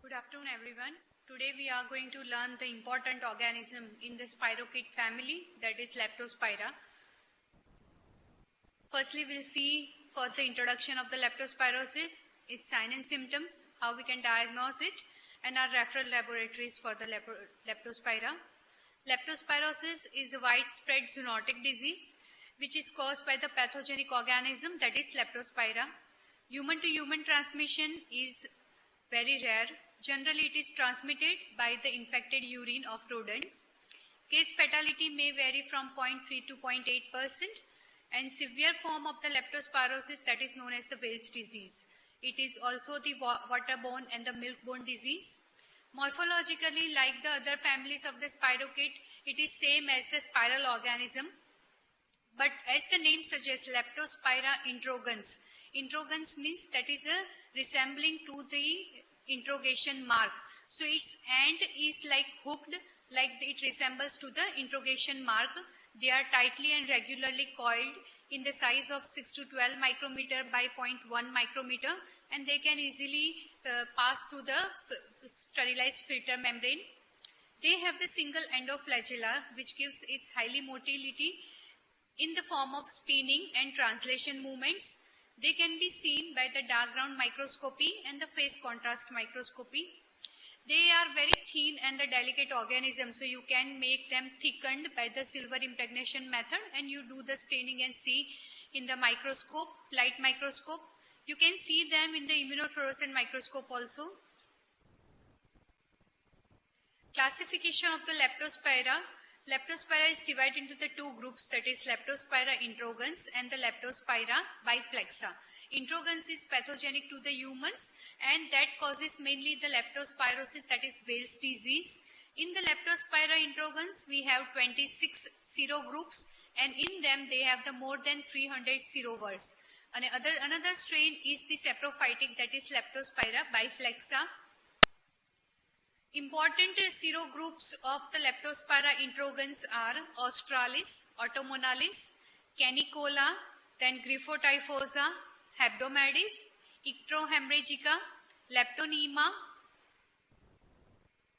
Good afternoon everyone. Today we are going to learn the important organism in the spirochete family, that is Leptospira. Firstly, we'll see for the introduction of the leptospirosis, its signs and symptoms, how we can diagnose it, and our referral laboratories for the Leptospira. Leptospirosis is a widespread zoonotic disease which is caused by the pathogenic organism, that is Leptospira. Human to human transmission is very rare. Generally, it is transmitted by the infected urine of rodents. Case fatality may vary from 0.3 to 0.8%, and severe form of the leptospirosis, that is known as the Wales disease. It is also the waterborne and the milk-borne disease. Morphologically, like the other families of the spirochete, it is same as the spiral organism. But as the name suggests, Leptospira introgans. Introgans means that is a resembling to the interrogation mark. So its end is like hooked, like it resembles to the interrogation mark. They are tightly and regularly coiled in the size of 6 to 12 micrometer by 0.1 micrometer, and they can easily pass through the sterilized filter membrane. They have the single endoflagella, which gives its highly motility in the form of spinning and translation movements. They can be seen by the dark ground microscopy and the phase contrast microscopy. They are very thin and the delicate organisms, so you can make them thickened by the silver impregnation method, and you do the staining and see in the microscope, light microscope. You can see them in the immunofluorescent microscope also. Classification of the Leptospira. Leptospira is divided into the two groups, that is Leptospira introgans and the Leptospira biflexa. Introgans is pathogenic to the humans, and that causes mainly the leptospirosis, that is Wales disease. In the Leptospira introgans, we have 26 serogroups, and in them they have the more than 300 serovars. Another strain is the saprophytic, that is Leptospira biflexa. Important serogroups of the Leptospira introgans are Australis, Autumnalis, Canicola, then Gryphotyphosa, Hebdomadae, Ictrohemorrhagica, Leptonema.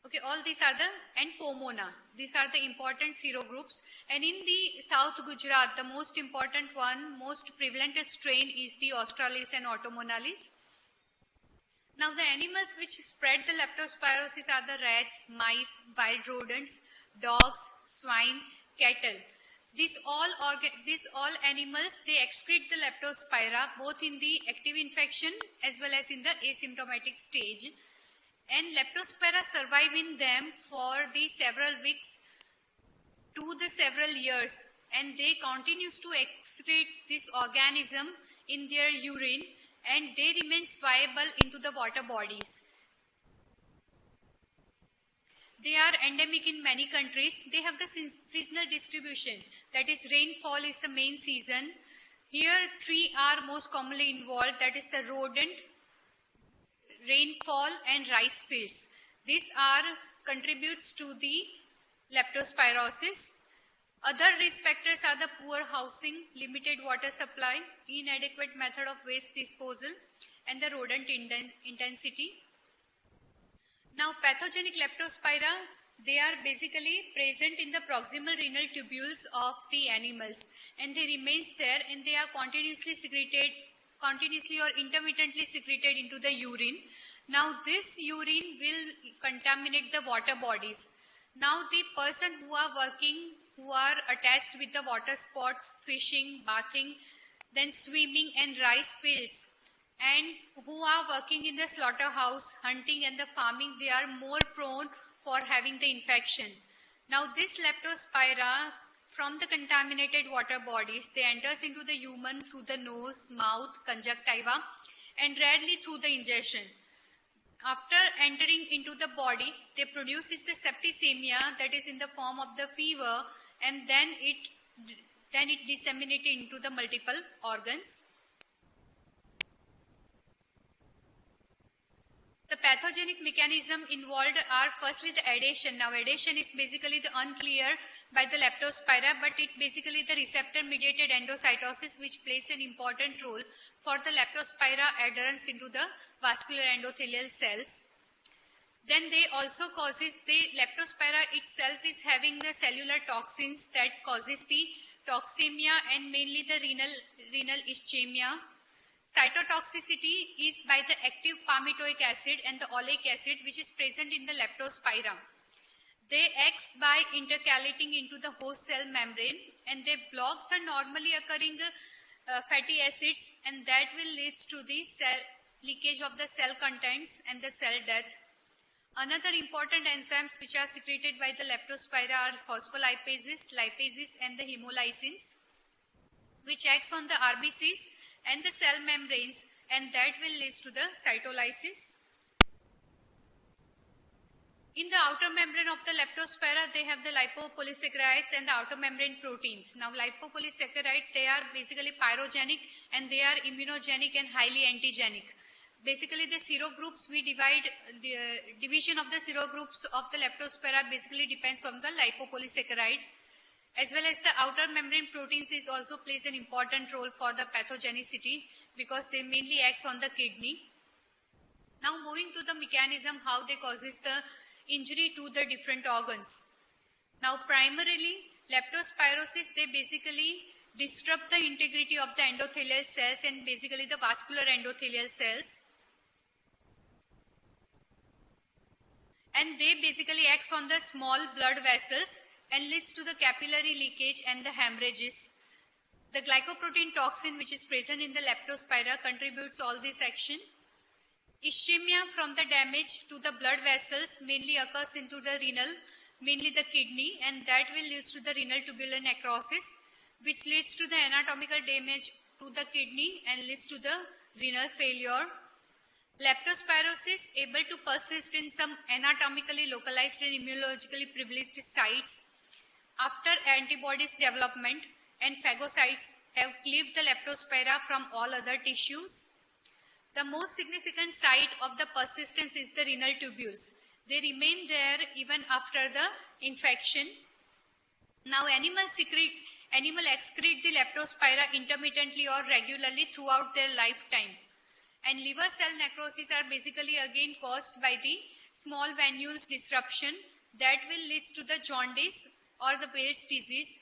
Okay, all these are and Pomona. These are the important serogroups. And in the South Gujarat, the most important one, most prevalent strain is the Australis and Autumnalis. Now, the animals which spread the leptospirosis are the rats, mice, wild rodents, dogs, swine, cattle. These all animals, they excrete the leptospira both in the active infection as well as in the asymptomatic stage. And leptospira survive in them for the several weeks to the several years, and they continues to excrete this organism in their urine, and they remain viable into the water bodies. They are endemic in many countries. They have the seasonal distribution, that is rainfall is the main season. Here three are most commonly involved, that is the rodent, rainfall and rice fields. These are contributes to the leptospirosis. Other risk factors are the poor housing, limited water supply, inadequate method of waste disposal, and the rodent intensity. Now, pathogenic Leptospira, they are basically present in the proximal renal tubules of the animals, and they remain there, and they are continuously or intermittently secreted into the urine. Now, this urine will contaminate the water bodies. Now, the person who are attached with the water sports, fishing, bathing, then swimming and rice fields, and who are working in the slaughterhouse, hunting and the farming, they are more prone for having the infection. Now this Leptospira from the contaminated water bodies, they enters into the human through the nose, mouth, conjunctiva, and rarely through the ingestion. After entering into the body, they produces the septicemia, that is in the form of the fever, and then it disseminated into the multiple organs. The pathogenic mechanism involved are firstly the adhesion. Now adhesion is basically the unclear by the Leptospira, but it basically the receptor mediated endocytosis which plays an important role for the Leptospira adherence into the vascular endothelial cells. Then they also causes the Leptospira itself is having the cellular toxins that causes the toxemia and mainly the renal ischemia. Cytotoxicity is by the active palmitoic acid and the oleic acid which is present in the Leptospira. They act by intercalating into the host cell membrane and they block the normally occurring fatty acids, and that will lead to the cell leakage of the cell contents and the cell death. Another important enzymes which are secreted by the Leptospira are phospholipases, lipases and the hemolysins, which acts on the RBCs and the cell membranes, and that will lead to the cytolysis. In the outer membrane of the Leptospira, they have the lipopolysaccharides and the outer membrane proteins. Now, lipopolysaccharides, they are basically pyrogenic and they are immunogenic and highly antigenic. Basically, the serogroups, we divide the division of the serogroups of the Leptospira basically depends on the lipopolysaccharide, as well as the outer membrane proteins is also plays an important role for the pathogenicity because they mainly acts on the kidney. Now, moving to the mechanism how they causes the injury to the different organs. Now, primarily, leptospirosis, they basically disrupt the integrity of the endothelial cells and basically the vascular endothelial cells. And they basically acts on the small blood vessels and leads to the capillary leakage and the hemorrhages. The glycoprotein toxin which is present in the Leptospira contributes all this action. Ischemia from the damage to the blood vessels mainly occurs into the renal, mainly the kidney, and that will lead to the renal tubular necrosis, which leads to the anatomical damage to the kidney and leads to the renal failure. Leptospirosis able to persist in some anatomically localized and immunologically privileged sites after antibodies development, and phagocytes have cleaved the Leptospira from all other tissues. The most significant site of the persistence is the renal tubules. They remain there even after the infection. Now, animals excrete the Leptospira intermittently or regularly throughout their lifetime. And liver cell necrosis are basically again caused by the small venules disruption that will lead to the jaundice or the Weil's disease.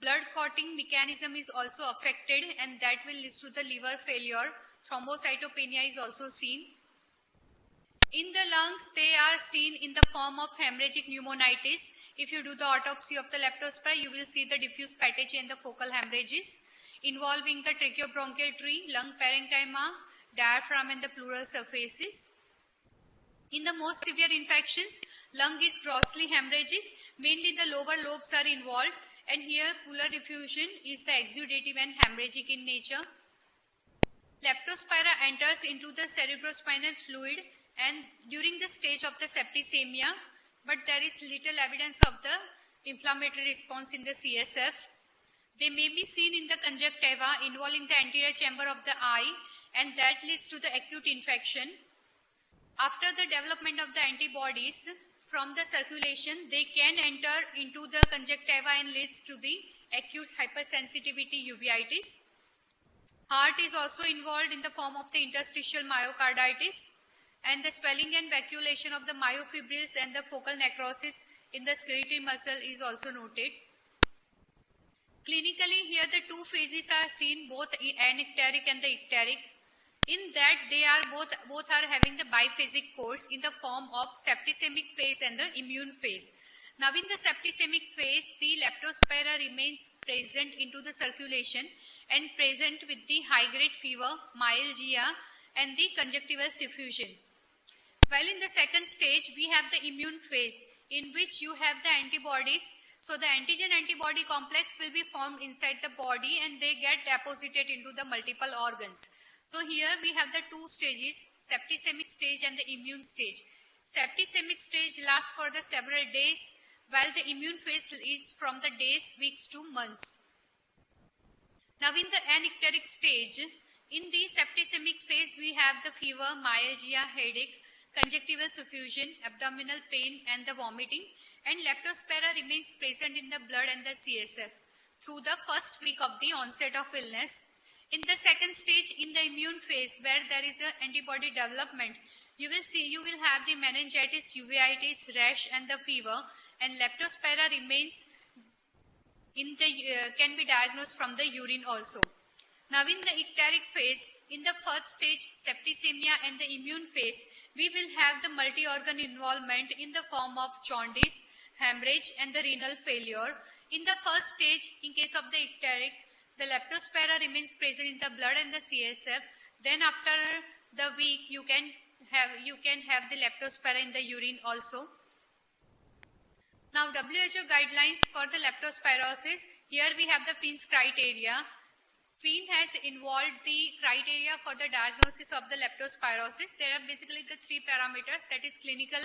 Blood clotting mechanism is also affected and that will lead to the liver failure. Thrombocytopenia is also seen. In the lungs, they are seen in the form of hemorrhagic pneumonitis. If you do the autopsy of the Leptospira, you will see the diffuse patchy and the focal hemorrhages involving the tracheobronchial tree, lung parenchyma, diaphragm and the pleural surfaces. In the most severe infections, lung is grossly hemorrhagic. Mainly the lower lobes are involved, and here pleural effusion is the exudative and hemorrhagic in nature. Leptospira enters into the cerebrospinal fluid and during the stage of the septicemia, but there is little evidence of the inflammatory response in the CSF. They may be seen in the conjunctiva involving the anterior chamber of the eye, and that leads to the acute infection. After the development of the antibodies from the circulation, they can enter into the conjunctiva and leads to the acute hypersensitivity uveitis. Heart is also involved in the form of the interstitial myocarditis, and the swelling and vacuolation of the myofibrils and the focal necrosis in the skeletal muscle is also noted. Clinically, here the two phases are seen, both anicteric and the icteric. In that, they are both are having the biphasic course in the form of septicemic phase and the immune phase. Now, in the septicemic phase, the Leptospira remains present into the circulation and present with the high-grade fever, myalgia, and the conjunctival suffusion. While in the second stage, we have the immune phase in which you have the antibodies. So, the antigen-antibody complex will be formed inside the body and they get deposited into the multiple organs. So, here we have the two stages, septicemic stage and the immune stage. Septicemic stage lasts for the several days, while the immune phase is from the days, weeks to months. Now, in the anicteric stage, in the septicemic phase, we have the fever, myalgia, headache, conjunctival suffusion, abdominal pain and the vomiting, and Leptospira remains present in the blood and the CSF through the first week of the onset of illness. In the second stage, in the immune phase, where there is an antibody development, you will have the meningitis, uveitis, rash and the fever, and leptospira remains can be diagnosed from the urine also. Now in the icteric phase, in the first stage septicemia and the immune phase, we will have the multi-organ involvement in the form of jaundice, hemorrhage and the renal failure. In the first stage, in case of the icteric, the leptospira remains present in the blood and the CSF. Then after the week, you can have the leptospira in the urine also. Now WHO guidelines for the leptospirosis. Here we have the Finn's criteria. Finn has involved the criteria for the diagnosis of the leptospirosis. There are basically the three parameters, that is clinical,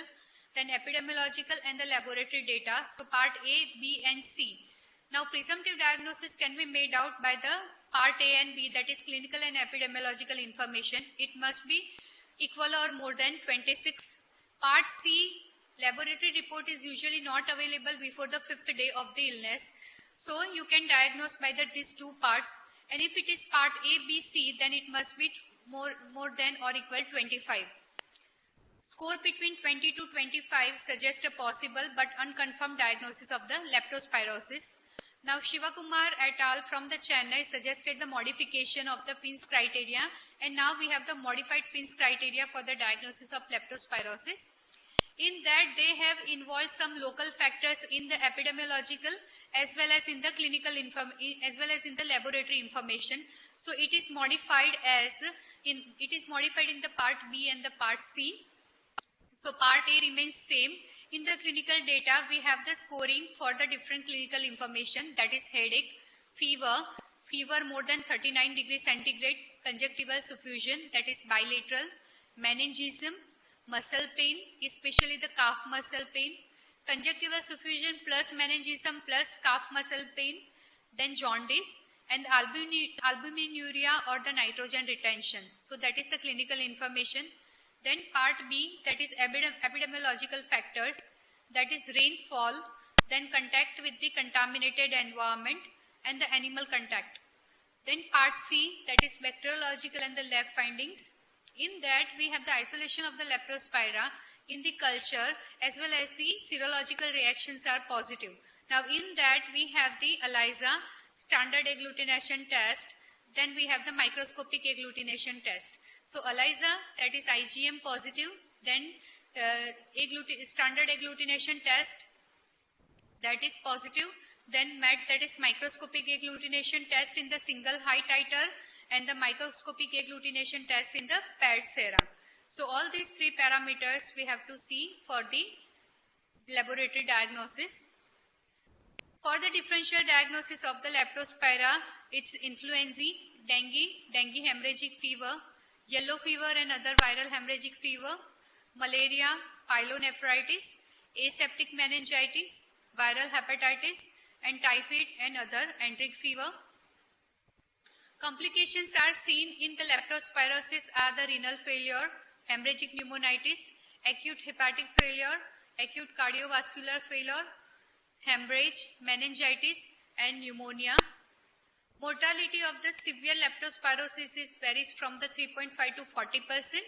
then epidemiological and the laboratory data. So part A, B and C. Now presumptive diagnosis can be made out by the part A and B, that is clinical and epidemiological information. It must be equal or more than 26. Part C, laboratory report is usually not available before the 5th day of the illness. So you can diagnose by these two parts. And if it is part A, B, C, then it must be more than or equal 25. Score between 20 to 25 suggests a possible but unconfirmed diagnosis of the leptospirosis. Now Shivakumar et al. From the Chennai suggested the modification of the Finn's criteria, and now we have the modified Finn's criteria for the diagnosis of leptospirosis. In that they have involved some local factors in the epidemiological as well as in the clinical as well as in the laboratory information. So it is modified in the part B and the part C. So part A remains same. In the clinical data, we have the scoring for the different clinical information, that is headache, fever more than 39 degrees centigrade, conjunctival suffusion, that is bilateral, meningism, muscle pain, especially the calf muscle pain, conjunctival suffusion plus meningism plus calf muscle pain, then jaundice, and albuminuria or the nitrogen retention. So that is the clinical information. Then part B, that is epidemiological factors, that is rainfall, then contact with the contaminated environment and the animal contact. Then part C, that is bacteriological and the lab findings. In that we have the isolation of the leptospira in the culture as well as the serological reactions are positive. Now in that we have the ELISA, standard agglutination test, then we have the microscopic agglutination test. So ELISA, that is IgM positive, then standard agglutination test, that is positive, then MET, that is microscopic agglutination test in the single high titer, and the microscopic agglutination test in the paired sera. So all these three parameters we have to see for the laboratory diagnosis. For the differential diagnosis of the leptospira, it's influenza, dengue hemorrhagic fever, yellow fever and other viral hemorrhagic fever, malaria, pyelonephritis, aseptic meningitis, viral hepatitis, and typhoid and other enteric fever. Complications are seen in the leptospirosis are the renal failure, hemorrhagic pneumonitis, acute hepatic failure, acute cardiovascular failure, hemorrhage, meningitis, and pneumonia. Mortality of the severe leptospirosis varies from the 3.5 to 40%,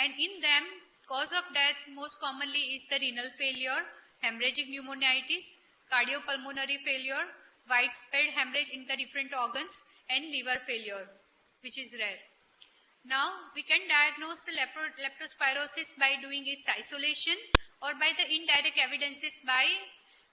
and in them, cause of death most commonly is the renal failure, hemorrhagic pneumonitis, cardiopulmonary failure, widespread hemorrhage in the different organs, and liver failure, which is rare. Now, we can diagnose the leptospirosis by doing its isolation or by the indirect evidences by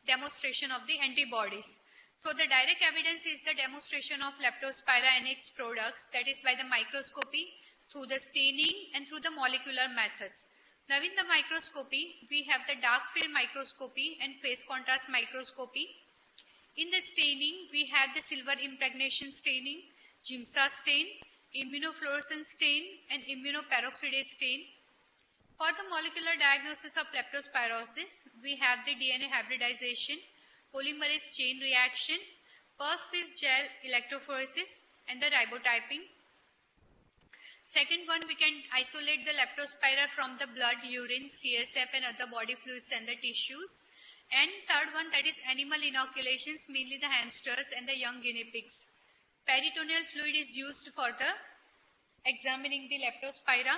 demonstration of the antibodies. So, the direct evidence is the demonstration of leptospira and its products, that is by the microscopy, through the staining and through the molecular methods. Now, in the microscopy, we have the dark field microscopy and phase contrast microscopy. In the staining, we have the silver impregnation staining, Giemsa stain, immunofluorescence stain, and immunoperoxidase stain. For the molecular diagnosis of leptospirosis, we have the DNA hybridization, polymerase chain reaction, Perfuse gel electrophoresis, and the ribotyping. Second one, we can isolate the leptospira from the blood, urine, CSF, and other body fluids and the tissues. And third one, that is animal inoculations, mainly the hamsters and the young guinea pigs. Peritoneal fluid is used for the examining the leptospira.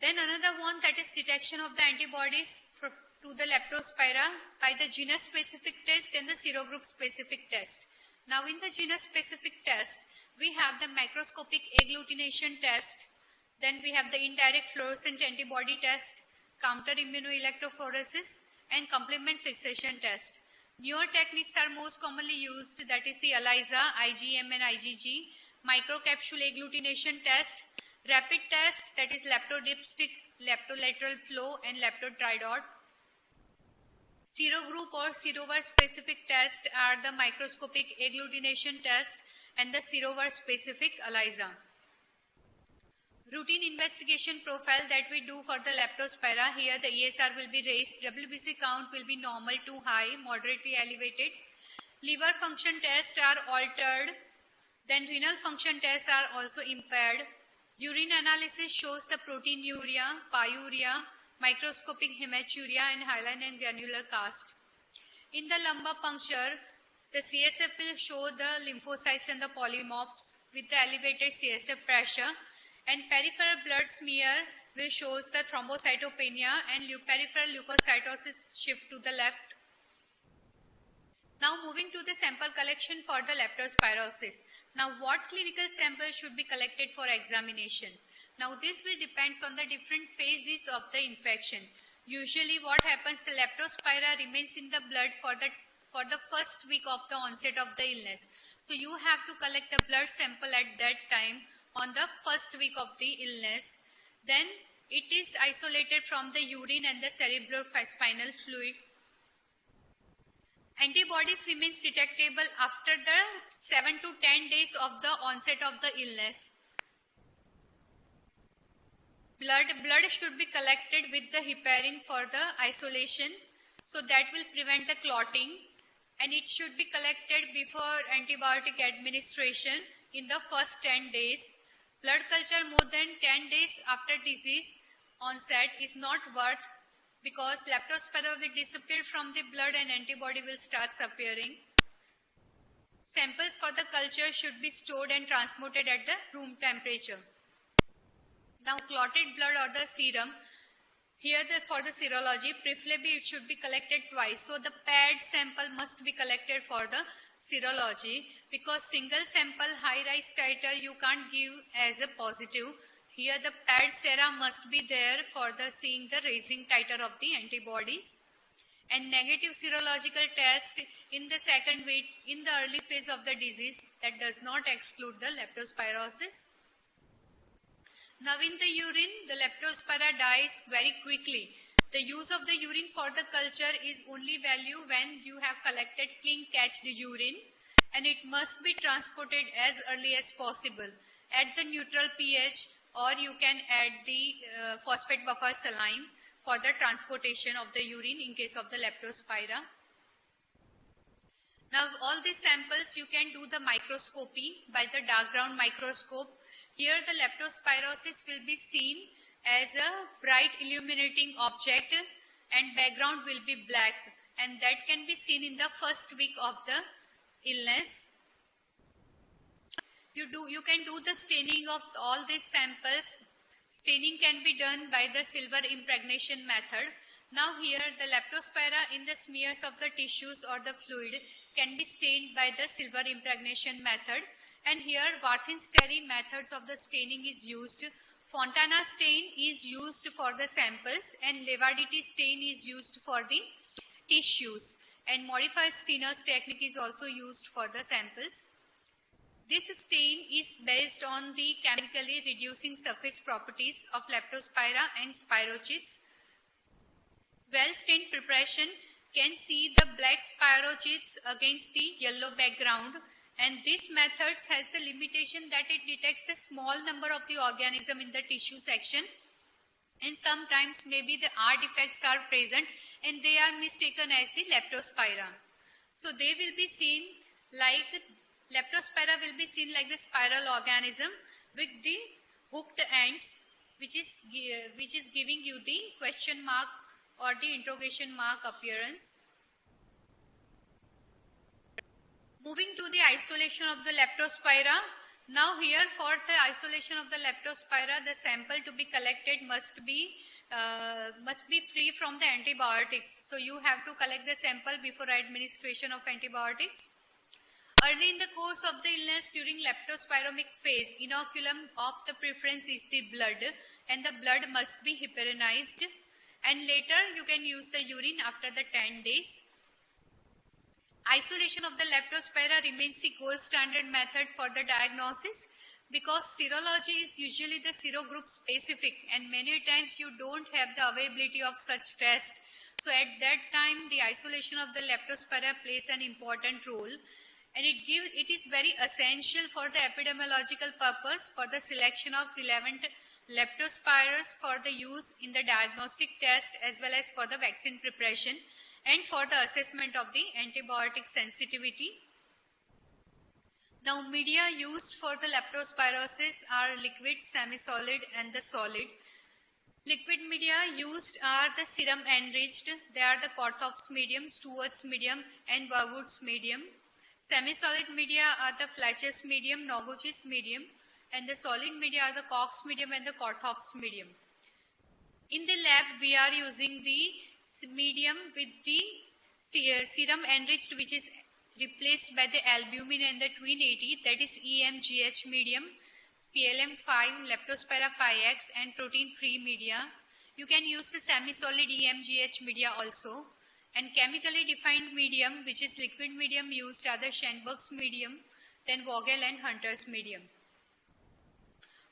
Then another one, that is detection of the antibodies to the Leptospira by the genus specific test and the serogroup specific test. Now in the genus specific test, we have the microscopic agglutination test, then we have the indirect fluorescent antibody test, counter immunoelectrophoresis, and complement fixation test. Newer techniques are most commonly used, that is the ELISA, IgM and IgG, microcapsule agglutination test, rapid test, that is leptodipstick, leptolateral flow, and leptotridot. Serogroup or serover specific test are the microscopic agglutination test and the serover specific ELISA. Routine investigation profile that we do for the Leptospira, here the ESR will be raised, WBC count will be normal to high, moderately elevated. Liver function tests are altered, then renal function tests are also impaired. Urine analysis shows the proteinuria, pyuria, microscopic hematuria, and hyaline and granular cast. In the lumbar puncture, the CSF will show the lymphocytes and the polymorphs with the elevated CSF pressure, and peripheral blood smear will show the thrombocytopenia and peripheral leukocytosis shift to the left. Now moving to the sample collection for the leptospirosis. Now what clinical sample should be collected for examination? Now this will depend on the different phases of the infection. Usually what happens, the Leptospira remains in the blood for the first week of the onset of the illness. So you have to collect a blood sample at that time on the first week of the illness. Then it is isolated from the urine and the cerebrospinal fluid. Antibodies remains detectable after the 7 to 10 days of the onset of the illness. Blood should be collected with the heparin for the isolation, so that will prevent the clotting, and it should be collected before antibiotic administration in the first 10 days. Blood culture more than 10 days after disease onset is not worth, because Leptospira will disappear from the blood and antibody will start appearing. Samples for the culture should be stored and transmitted at the room temperature. Now clotted blood or the serum, here for the serology, preferably it should be collected twice. So the paired sample must be collected for the serology, because single sample high rise titer you can't give as a positive. Here the paired sera must be there for the seeing the raising titer of the antibodies. And negative serological test in the second week in the early phase of the disease, that does not exclude the leptospirosis. Now in the urine, the Leptospira dies very quickly. The use of the urine for the culture is only value when you have collected clean catched urine, and it must be transported as early as possible at the neutral pH, or you can add the phosphate buffer saline for the transportation of the urine in case of the Leptospira. Now all these samples you can do the microscopy by the dark ground microscope. Here the leptospirosis will be seen as a bright illuminating object and background will be black, and that can be seen in the first week of the illness. You can do the staining of all these samples. Staining can be done by the silver impregnation method. Now here the Leptospira in the smears of the tissues or the fluid can be stained by the silver impregnation method. And here Warthin-Sterry methods of the staining is used. Fontana stain is used for the samples, and Levarditi stain is used for the tissues. And modified Steiner's technique is also used for the samples. This stain is based on the chemically reducing surface properties of Leptospira and spirochetes. Well-stained preparation can see the black spirochetes against the yellow background. And this method has the limitation that it detects the small number of the organism in the tissue section, and sometimes maybe the artifacts are present and they are mistaken as the Leptospira. So they will be seen like, Leptospira will be seen like the spiral organism with the hooked ends, which is giving you the question mark or the interrogation mark appearance. Moving to the isolation of the Leptospira, Now here for the isolation of the Leptospira, the sample to be collected must be free from the antibiotics. So you have to collect the sample before administration of antibiotics. Early in the course of the illness during leptospiromic phase, inoculum of the preference is the blood, and the blood must be heparinized, and later you can use the urine after the 10 days. Isolation of the Leptospira remains the gold standard method for the diagnosis because serology is usually the serogroup specific, and many times you don't have the availability of such test. So at that time the isolation of the Leptospira plays an important role, and it is very essential for the epidemiological purpose for the selection of relevant leptospiras for the use in the diagnostic test as well as for the vaccine preparation and for the assessment of the antibiotic sensitivity. Now, media used for the leptospirosis are liquid, semi-solid and the solid. Liquid media used are the serum enriched. They are the Korthoff's medium, Stewart's medium and Warwood's medium. Semi-solid media are the Fletcher's medium, Noguchi's medium, and the solid media are the Koch's medium and the Korthoff's medium. In the lab, we are using the medium with the serum enriched, which is replaced by the albumin and the twin 80, that is EMGH medium, PLM5, Leptospira 5X and protein-free media. You can use the semi-solid EMGH media also. And chemically defined medium, which is liquid medium used, are the Schenberg's medium, then Vogel and Hunter's medium.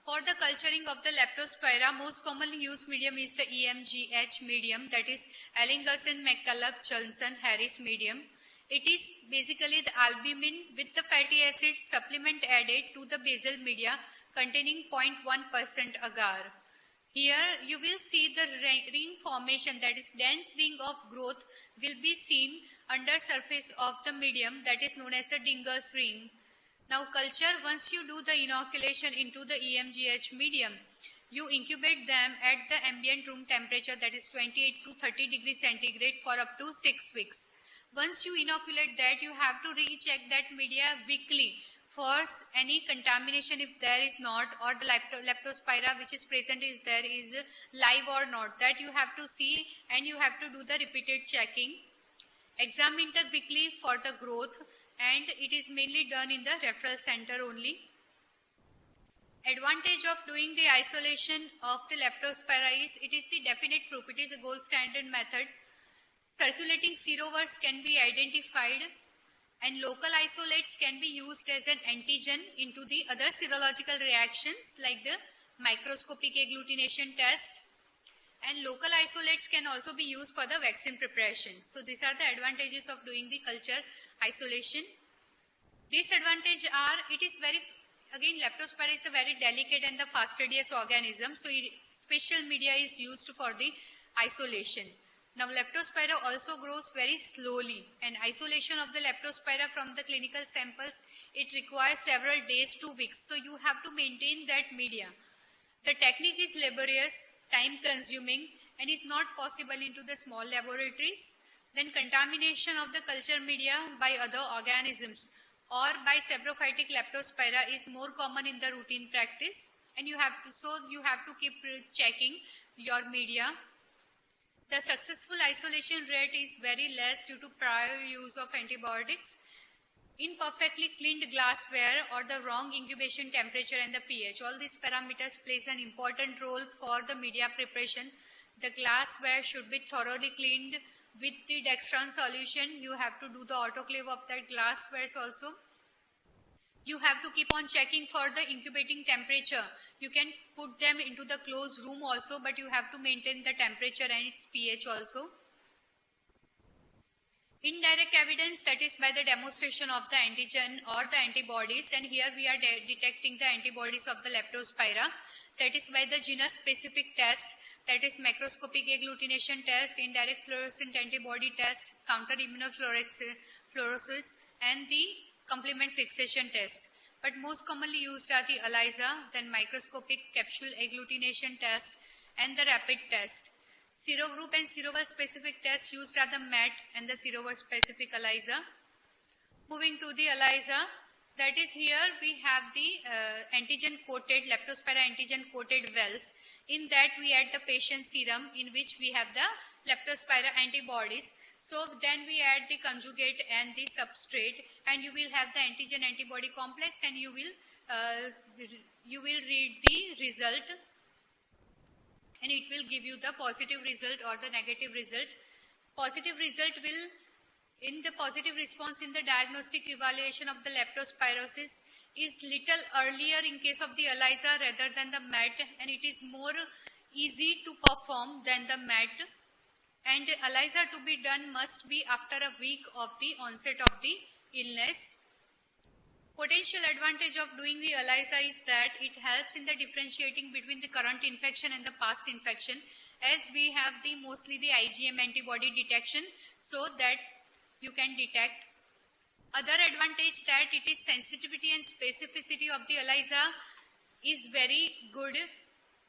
For the culturing of the Leptospira, most commonly used medium is the EMGH medium, that is Ellingerson, McCulloch, Johnson, Harris medium. It is basically the albumin with the fatty acids supplement added to the basal media containing 0.1% agar. Here you will see the ring formation, that is dense ring of growth will be seen under surface of the medium, that is known as the Dinger's ring. Now culture, once you do the inoculation into the EMGH medium, you incubate them at the ambient room temperature, that is 28 to 30 degrees centigrade for up to 6 weeks. Once you inoculate that, you have to recheck that media weekly for any contamination if there is not, or the Leptospira which is present is there is live or not. That you have to see and you have to do the repeated checking. Examine the weekly for the growth, and it is mainly done in the referral center only. Advantage of doing the isolation of the Leptospira is it is the definite proof. It is a gold standard method. Circulating serovars can be identified, and local isolates can be used as an antigen into the other serological reactions like the microscopic agglutination test, and local isolates can also be used for the vaccine preparation. So these are the advantages of doing the culture isolation. Disadvantage are, it is very, again Leptospira is the very delicate and the fastidious organism, so special media is used for the isolation. Now Leptospira also grows very slowly, and isolation of the Leptospira from the clinical samples, it requires several days to weeks. So you have to maintain that media. The technique is laborious, time consuming, and is not possible into the small laboratories. Then contamination of the culture media by other organisms or by saprophytic Leptospira is more common in the routine practice, and you have to keep checking your media. The successful isolation rate is very less due to prior use of antibiotics. Imperfectly cleaned glassware or the wrong incubation temperature and the pH. All these parameters plays an important role for the media preparation. The glassware should be thoroughly cleaned with the dextran solution. You have to do the autoclave of that glassware also. You have to keep on checking for the incubating temperature. You can put them into the closed room also, but you have to maintain the temperature and its pH also. Indirect evidence, that is by the demonstration of the antigen or the antibodies, and here we are detecting the antibodies of the Leptospira. That is by the genus specific test, that is macroscopic agglutination test, indirect fluorescent antibody test, counter immunofluorescence and the complement fixation test. But most commonly used are the ELISA, then microscopic capsule agglutination test and the rapid test. Serogroup and serover specific tests used are the MET and the serover specific ELISA. Moving to the ELISA, That is, here we have the antigen coated, Leptospira antigen coated wells. In that we add the patient serum, in which we have the Leptospira antibodies. So then we add the conjugate and the substrate, and you will have the antigen antibody complex, and you will read the result, and it will give you the positive result or the negative result. Positive result will, in the positive response in the diagnostic evaluation of the leptospirosis is little earlier in case of the ELISA rather than the MET, and it is more easy to perform than the MET. And ELISA to be done must be after a week of the onset of the illness. Potential advantage of doing the ELISA is that it helps in the differentiating between the current infection and the past infection, as we have the mostly the IgM antibody detection, so that you can detect. Other advantage that it is sensitivity and specificity of the ELISA is very good,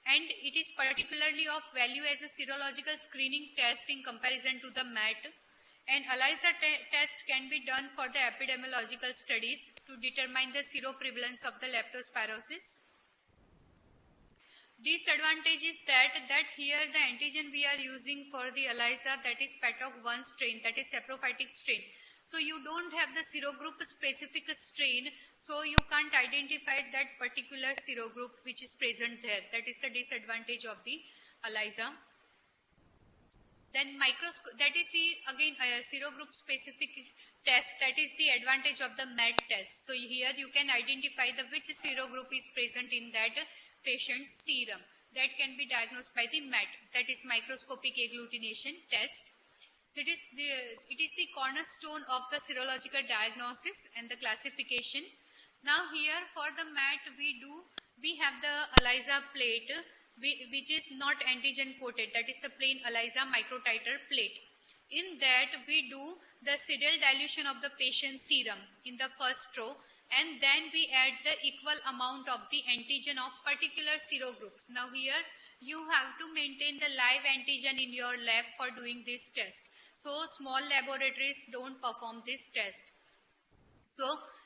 and it is particularly of value as a serological screening test in comparison to the MET. And ELISA test can be done for the epidemiological studies to determine the seroprevalence of the leptospirosis. Disadvantage is that here the antigen we are using for the ELISA, that is PATOG1 strain, that is saprophytic strain. So you don't have the serogroup specific strain, so you can't identify that particular serogroup which is present there. That is the disadvantage of the ELISA. Then that is the again serogroup specific test, that is the advantage of the MET test. So here you can identify the which serogroup is present in that patient's serum. That can be diagnosed by the MET, that is microscopic agglutination test. It is the cornerstone of the serological diagnosis and the classification. Now here for the MET we have the ELISA plate, which is not antigen coated, that is the plain ELISA microtiter plate. In that we do the serial dilution of the patient's serum in the first row, and then we add the equal amount of the antigen of particular serogroups. Now here you have to maintain the live antigen in your lab for doing this test. So small laboratories don't perform this test. So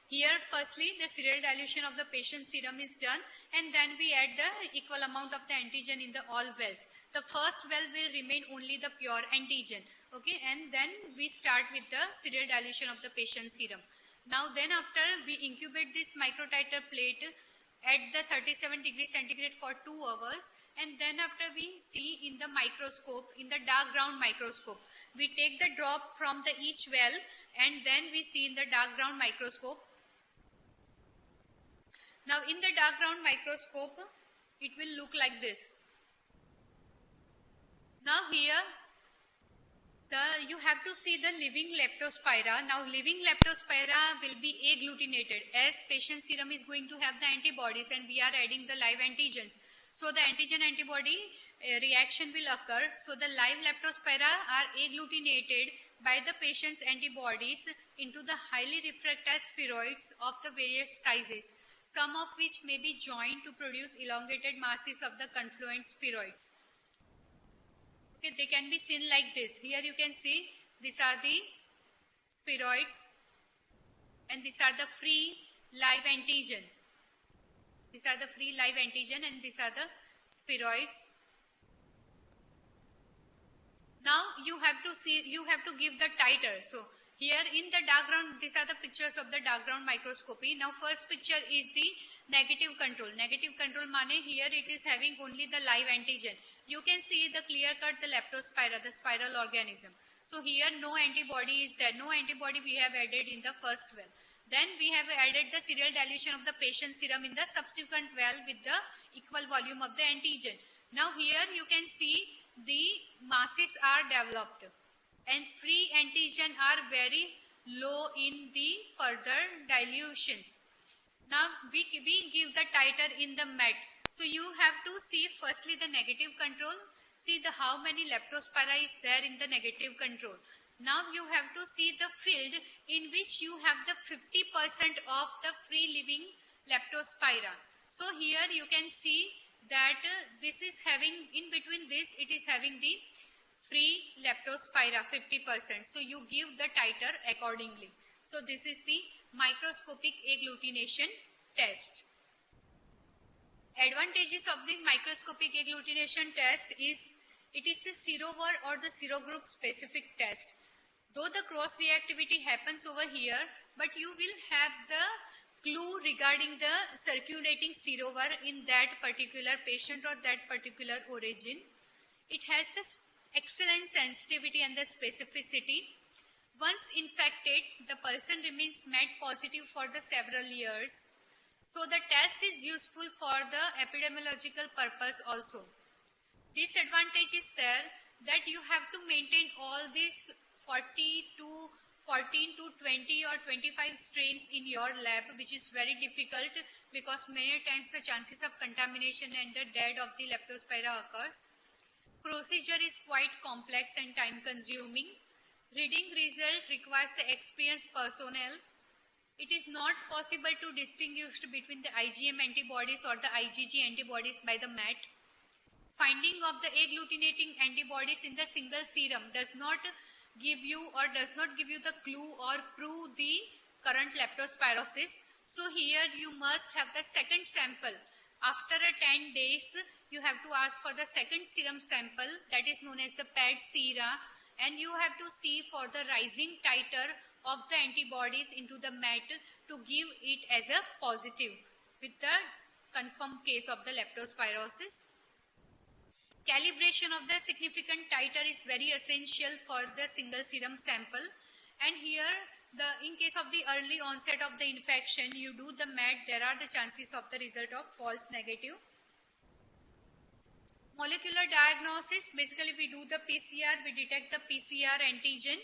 here firstly the serial dilution of the patient's serum is done, and then we add the equal amount of the antigen in the all wells. The first well will remain only the pure antigen, okay, and then we start with the serial dilution of the patient's serum. Now then after we incubate this microtiter plate at the 37 degrees centigrade for 2 hours, and then after we see in the microscope, in the dark ground microscope, we take the drop from the each well, and then we see in the dark ground microscope. Now in the dark ground microscope it will look like this. Now here you have to see the living leptospira. Now living leptospira will be agglutinated, as patient serum is going to have the antibodies and we are adding the live antigens. So the antigen antibody reaction will occur. So the live leptospira are agglutinated by the patient's antibodies into the highly refractory spheroids of the various sizes, some of which may be joined to produce elongated masses of the confluent spheroids. Okay, they can be seen like this. Here you can see these are the spheroids and these are the free live antigen. These are the free live antigen and these are the spheroids. Now you have to give the titer. So here in the dark ground, these are the pictures of the dark ground microscopy. Now first picture is the negative control. Negative control means here it is having only the live antigen. You can see the clear cut the leptospira, the spiral organism. So here no antibody is there. No antibody we have added in the first well. Then we have added the serial dilution of the patient serum in the subsequent well with the equal volume of the antigen. Now here you can see the masses are developed and free antigen are very low in the further dilutions. Now we give the titer in the MET. So you have to see firstly the negative control. See the how many leptospira is there in the negative control. Now you have to see the field in which you have the 50% of the free living leptospira. So here you can see that this is having, in between this it is having the free leptospira 50%. So you give the titer accordingly. So this is the microscopic agglutination test. Advantages of the microscopic agglutination test is it is the serover or the serogroup specific test. Though the cross reactivity happens over here, but you will have the clue regarding the circulating serover in that particular patient or that particular origin. It has this excellent sensitivity and the specificity. Once infected, the person remains MET positive for the several years. So the test is useful for the epidemiological purpose also. Disadvantage is there that you have to maintain all these 14 to 20 or 25 strains in your lab, which is very difficult because many times the chances of contamination and the death of the Leptospira occurs. Procedure is quite complex and time consuming. Reading result requires the experienced personnel. It is not possible to distinguish between the IgM antibodies or the IgG antibodies by the MET. Finding of the agglutinating antibodies in the single serum does not give you the clue or prove the current leptospirosis. So here you must have the second sample. After 10 days, you have to ask for the second serum sample, that is known as the PET sera, and you have to see for the rising titer of the antibodies into the MET to give it as a positive with the confirmed case of the leptospirosis. Calibration of the significant titer is very essential for the single serum sample, and here in case of the early onset of the infection, you do the MET, there are the chances of the result of false negative. Molecular diagnosis, basically we do the PCR, we detect the PCR antigen.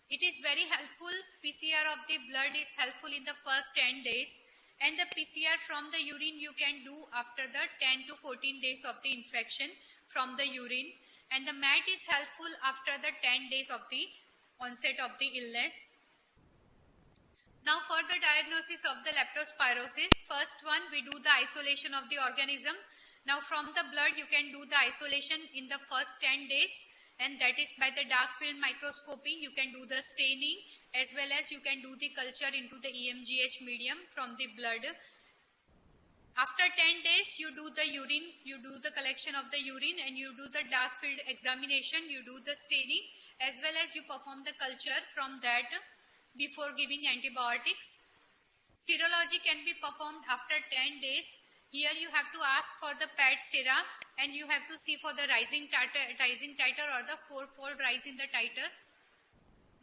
It is very helpful. PCR of the blood is helpful in the first 10 days, and the PCR from the urine you can do after the 10 to 14 days of the infection from the urine, and the MET is helpful after the 10 days of the onset of the illness. Now for the diagnosis of the leptospirosis, first one we do the isolation of the organism. Now from the blood you can do the isolation in the first 10 days, and that is by the dark field microscopy. You can do the staining as well as you can do the culture into the EMGH medium from the blood. After 10 days you do the urine, you do the collection of the urine and you do the dark field examination, you do the staining as well as you perform the culture from that before giving antibiotics. Serology can be performed after 10 days. Here you have to ask for the PET sera and you have to see for the rising titer or the fourfold rise in the titer.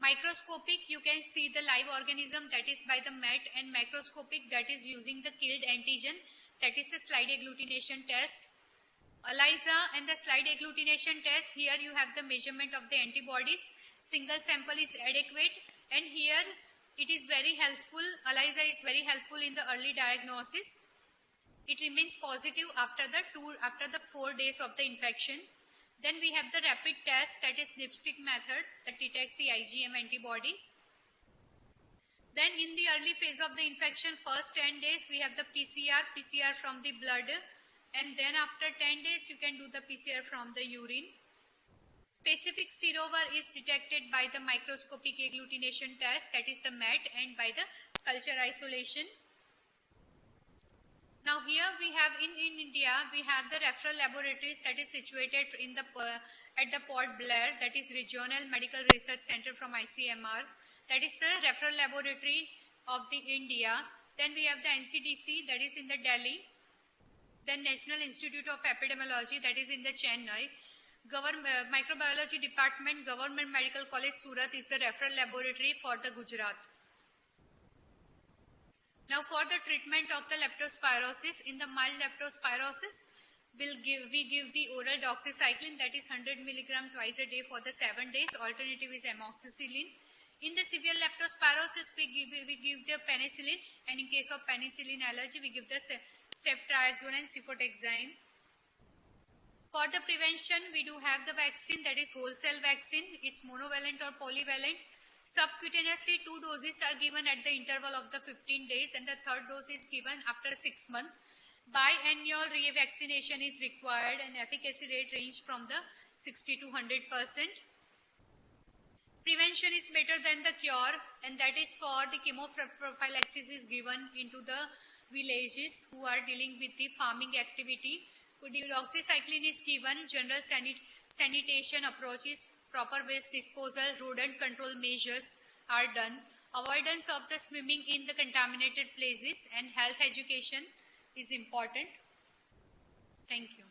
Microscopic, you can see the live organism, that is by the MET, and macroscopic, that is using the killed antigen, that is the slide agglutination test. ELISA and the slide agglutination test, here you have the measurement of the antibodies. Single sample is adequate, and here it is very helpful. ELISA is very helpful in the early diagnosis. It remains positive after the 4 days of the infection. Then we have the rapid test, that is dipstick method, that detects the IgM antibodies. Then in the early phase of the infection, first 10 days we have the PCR from the blood, and then after 10 days you can do the PCR from the urine. Specific serover is detected by the microscopic agglutination test, that is the MET, and by the culture isolation. Now here we have in India, we have the referral laboratories that is situated in the at the Port Blair, that is Regional Medical Research Center from ICMR. That is the referral laboratory of the India. Then we have the NCDC, that is in the Delhi. Then National Institute of Epidemiology, that is in the Chennai. Microbiology Department, Government Medical College Surat is the referral laboratory for the Gujarat. Now for the treatment of the leptospirosis, in the mild leptospirosis, we give the oral doxycycline, that is 100 mg twice a day for the 7 days. Alternative is amoxicillin. In the severe leptospirosis, we give the penicillin, and in case of penicillin allergy, we give the ceftriaxone and cefotaxime. For the prevention, we do have the vaccine, that is whole cell vaccine. It's monovalent or polyvalent. Subcutaneously, 2 doses are given at the interval of the 15 days, and the third dose is given after 6 months. Biannual revaccination is required, and efficacy rate range from the 60 to 100%. Prevention is better than the cure, and that is for the chemoprophylaxis is given into the villages who are dealing with the farming activity. Doxycycline is given, general sanitation approaches, proper waste disposal, rodent control measures are done. Avoidance of the swimming in the contaminated places and health education is important. Thank you.